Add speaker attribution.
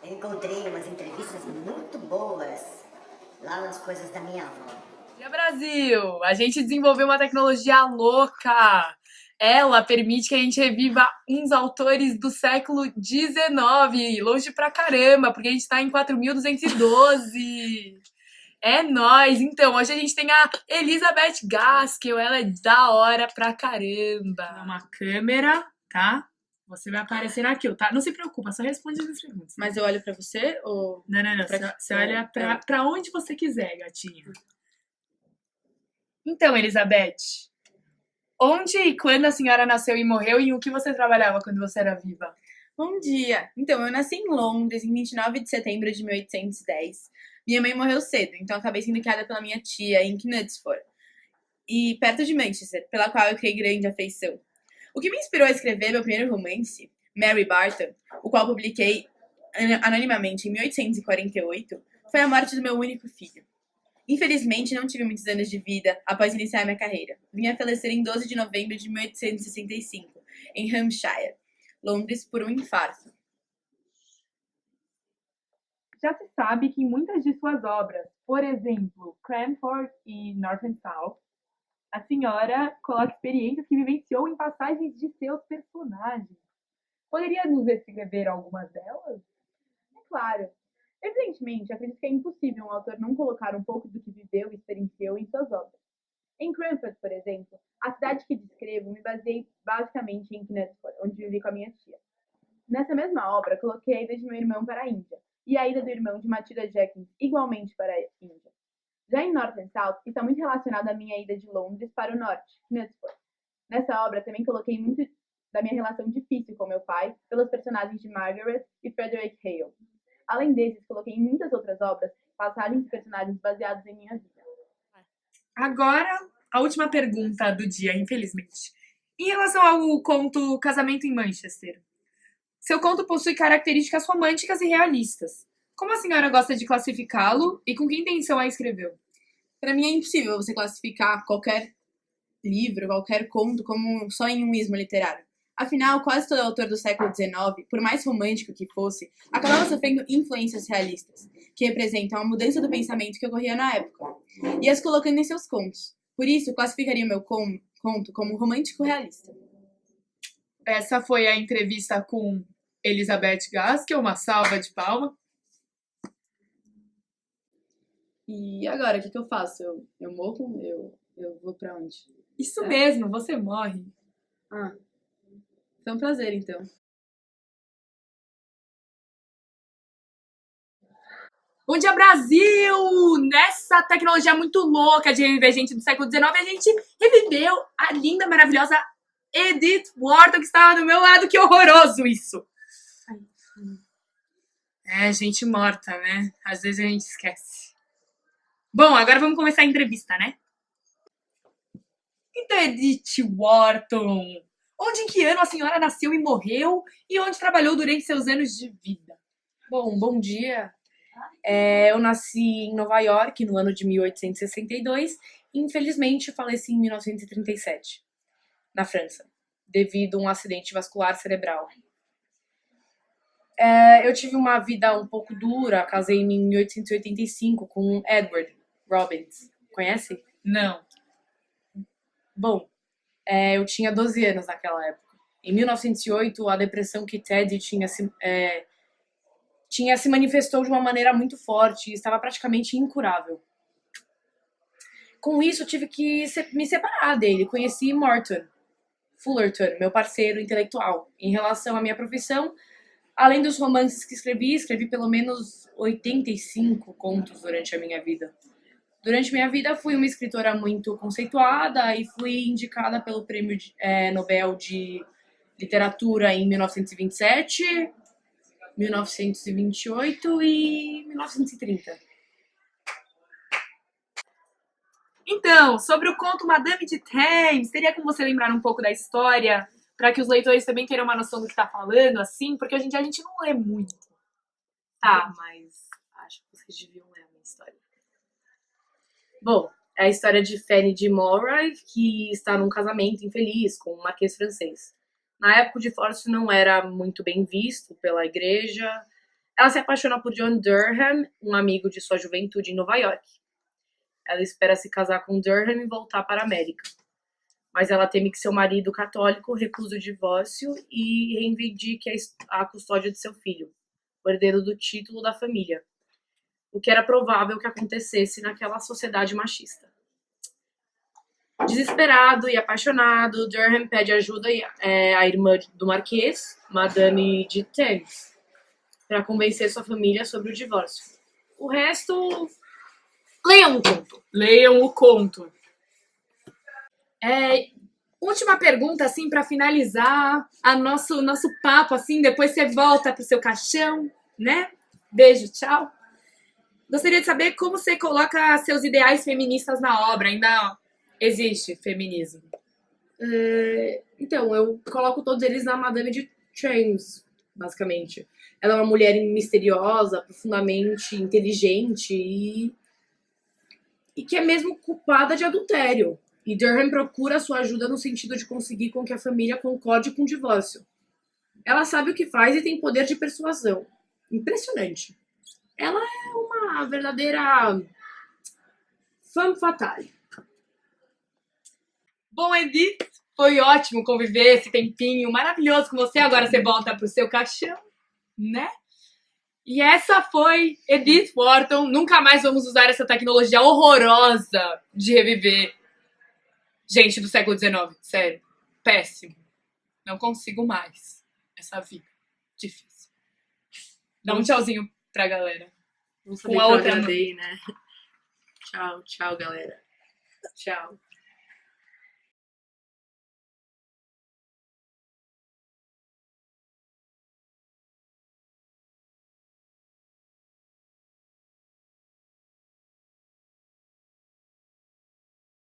Speaker 1: Eu encontrei umas entrevistas muito boas lá nas coisas da minha avó.
Speaker 2: E Brasil, a gente desenvolveu uma tecnologia louca. Ela permite que a gente reviva uns autores do século XIX, longe pra caramba, porque a gente tá em 4212. É nóis! Então, hoje a gente tem a Elizabeth Gaskell, ela é da hora pra caramba. É uma câmera, tá? Você vai aparecer aqui, tá? Não se preocupa, só responde as perguntas.
Speaker 3: Mas eu olho pra você ou...
Speaker 2: Não. Você olha pra onde você quiser, gatinha. Então, Elizabeth, onde e quando a senhora nasceu e morreu e o que você trabalhava quando você era viva?
Speaker 3: Bom dia! Então, eu nasci em Londres em 29 de setembro de 1810. Minha mãe morreu cedo, então acabei sendo criada pela minha tia em Knutsford, e perto de Manchester, pela qual eu criei grande afeição. O que me inspirou a escrever meu primeiro romance, Mary Barton, o qual publiquei anonimamente em 1848, foi a morte do meu único filho. Infelizmente, não tive muitos anos de vida após iniciar minha carreira. Vim a falecer em 12 de novembro de 1865, em Hampshire, Londres, por um infarto.
Speaker 2: Já se sabe que em muitas de suas obras, por exemplo, Cranford e North and South, a senhora coloca experiências que vivenciou em passagens de seus personagens. Poderia nos descrever algumas delas?
Speaker 4: É claro. Evidentemente, acredito que é impossível um autor não colocar um pouco do que viveu e experienciou em suas obras. Em Cranford, por exemplo, a cidade que descrevo me baseei basicamente em Knutsford, onde vivi com a minha tia. Nessa mesma obra, coloquei a ida de meu irmão para a Índia e a ida do irmão de Matilda Jenkins igualmente para a Índia. Já em North and South, está muito relacionado à minha ida de Londres para o norte, Knutsford. Nessa obra, também coloquei muito da minha relação difícil com meu pai, pelos personagens de Margaret e Frederick Hale. Além desses, coloquei em muitas outras obras passagens e personagens baseados em minha vida.
Speaker 2: Agora, a última pergunta do dia, infelizmente. Em relação ao conto Casamento em Manchester, seu conto possui características românticas e realistas. Como a senhora gosta de classificá-lo e com que intenção a escreveu?
Speaker 3: Para mim é impossível você classificar qualquer livro, qualquer conto, como só em um ismo literário. Afinal, quase todo autor do século XIX, por mais romântico que fosse, acabava sofrendo influências realistas, que representam a mudança do pensamento que ocorria na época, e as colocando em seus contos. Por isso, classificaria o meu conto como romântico realista.
Speaker 2: Essa foi a entrevista com Elizabeth Gaskell, uma salva de palmas.
Speaker 3: E agora, o que eu faço? Eu morro? Eu vou pra onde?
Speaker 2: Isso mesmo, você morre.
Speaker 3: Ah, foi um prazer, então.
Speaker 2: Bom dia, Brasil! Nessa tecnologia muito louca de reviver gente do século XIX, a gente reviveu a linda, maravilhosa Edith Wharton, que estava do meu lado. Que horroroso isso! É, gente morta, né? Às vezes a gente esquece. Bom, agora vamos começar a entrevista, né? Então, Edith Wharton, onde em que ano a senhora nasceu e morreu e onde trabalhou durante seus anos de vida?
Speaker 5: Bom dia. Eu nasci em Nova York no ano de 1862 e infelizmente faleci em 1937, na França, devido a um acidente vascular cerebral. Eu tive uma vida um pouco dura, casei-me em 1885 com Edward Robbins. Conhece?
Speaker 2: Não.
Speaker 5: Bom, eu tinha 12 anos naquela época. Em 1908, a depressão que Ted tinha se manifestou de uma maneira muito forte e estava praticamente incurável. Com isso, eu tive que me separar dele. Conheci Morton Fullerton, meu parceiro intelectual. Em relação à minha profissão, além dos romances que escrevi pelo menos 85 contos durante a minha vida. Durante minha vida, fui uma escritora muito conceituada e fui indicada pelo Prêmio Nobel de Literatura em 1927, 1928 e 1930.
Speaker 2: Então, sobre o conto Madame de Thames, teria como você lembrar um pouco da história, para que os leitores também tenham uma noção do que tá falando, assim, porque hoje em dia a gente não lê muito.
Speaker 5: Tá, mas acho que vocês deviam ler a minha história. Bom, é a história de Fanny de Mowbray, que está num casamento infeliz com um marquês francês. Na época, o divórcio não era muito bem visto pela igreja, Ela se apaixona por John Durham, um amigo de sua juventude em Nova York. Ela espera se casar com Durham e voltar para a América. Mas ela teme que seu marido católico recuse o divórcio e reivindique a custódia de seu filho, o herdeiro do título da família, o que era provável que acontecesse naquela sociedade machista. Desesperado e apaixonado, Durham pede ajuda à irmã do Marquês, Madame de Thames, para convencer sua família sobre o divórcio. O resto, leiam o conto.
Speaker 2: Leiam o conto. Última pergunta, assim, pra finalizar nosso papo, assim, depois você volta pro seu caixão, né? Beijo, tchau. Gostaria de saber como você coloca seus ideais feministas na obra. Ainda existe feminismo?
Speaker 5: Então, eu coloco todos eles na Madame de Thames, basicamente. Ela é uma mulher misteriosa, profundamente inteligente e que é mesmo culpada de adultério. E Durham procura sua ajuda no sentido de conseguir com que a família concorde com o divórcio. Ela sabe o que faz e tem poder de persuasão. Impressionante. Ela é uma verdadeira femme fatale.
Speaker 2: Bom, Edith, foi ótimo conviver esse tempinho maravilhoso com você. Agora você volta pro seu caixão, né? E essa foi Edith Wharton. Nunca mais vamos usar essa tecnologia horrorosa de reviver gente do século XIX. Sério, péssimo. Não consigo mais essa vida. Difícil. Dá um tchauzinho pra galera.
Speaker 5: Vamos
Speaker 2: Com a outra mão.
Speaker 5: né? Tchau, galera. Tchau.